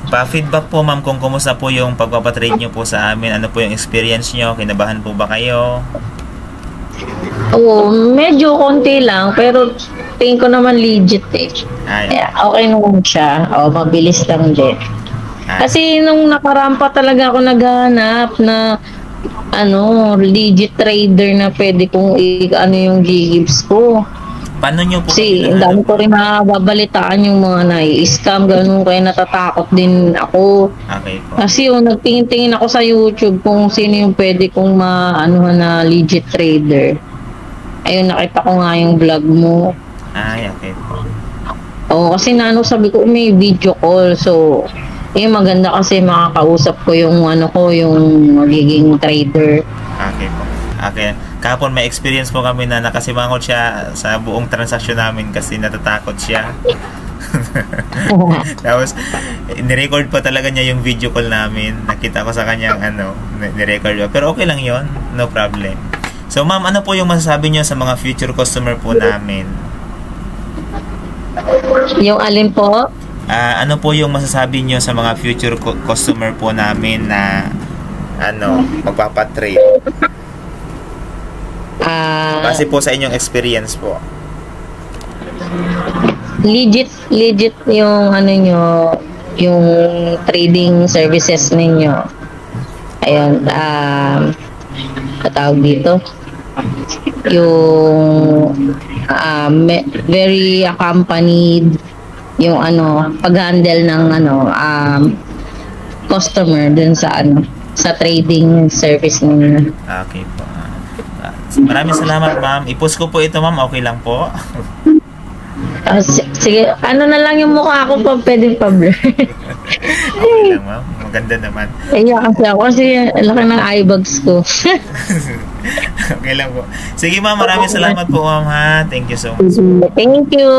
Pa-feedback po ma'am kung kumusta po yung pagpapatrade nyo po sa amin. Ano po yung experience nyo? Kinabahan po ba kayo? Oo, medyo konti lang, pero tingin ko naman legit eh. Ay, Kaya okay naman siya. O, mabilis lang din. ay, Kasi nung nakarampa talaga ako naghahanap na legit trader na pwede kong ano yung G-Gibbs ko. paano nyo po Kasi kami ang dami nahanap? ko rin nababalitaan yung mga nai-scam, ganun, kaya natatakot din ako. Okay po. Kasi yung nagtingin-tingin ako sa YouTube kung sino yung pwede kong maanuhan na legit trader. Ayun, nakita ko nga yung vlog mo. Ay, okay po. Oo, kasi sabi ko may video call. So, maganda kasi makakausap ko yung yung magiging trader. Okay po. Okay. Kahapon may experience po kami na nakasimangot siya sa buong transaksyon namin kasi natatakot siya. Tapos, nirecord pa talaga niya yung video call namin. Nakita ko sa kanyang nirecord. Pero okay lang yon, no problem. So ma'am, ano po yung masasabi niyo sa mga future customer po namin? Yung alin po? Ano po yung masasabi niyo sa mga future customer po namin na magpapatrade? Base po sa inyong experience po. Legit yung yung trading services ninyo. Ayun, katawag dito. Yung very accompanied yung pag-handle ng customer dun sa sa trading service ninyo. Okay po. Maraming salamat ma'am. I-post ko po ito ma'am. Okay lang po. Sige, na lang yung mukha ko pa pwedeng pa-blur. Okay lang ma'am. Maganda naman. Kasi laki ng eye bags ko. Okay lang po. Sige ma'am, maraming salamat po ma'am ha. Thank you so much. Thank you.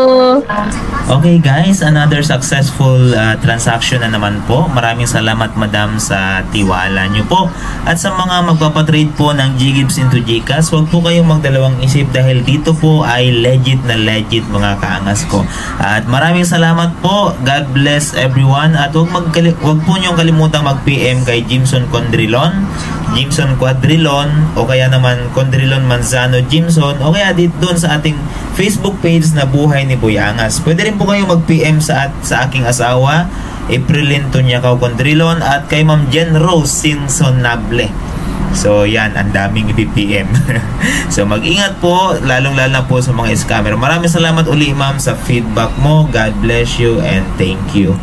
Okay guys, another successful transaction na naman po. Maraming salamat madam sa tiwala nyo po. At sa mga magpapatrade po ng G-Gibbs into GCash, huwag po kayong magdalawang isip dahil dito po ay legit na legit mga kaangas ko. At maraming salamat po. God bless everyone. At huwag po nyong kalimutang mag-PM kay Jimson Condrilon, Jimson Quadrilon, o kaya naman Condrilon Manzano Jimson, o kaya dito doon sa ating Facebook page na Buhay ni Boy Angas. Pwede rin po kayong mag-PM sa aking asawa, Aprilin Tunyakaw Condrilon, at kay Ma'am Jen Rose Sinsonable. So yan, ang daming i-PM. So mag-ingat po, lalong-lalo na po sa mga scammer. Maraming salamat uli ma'am sa feedback mo. God bless you and thank you.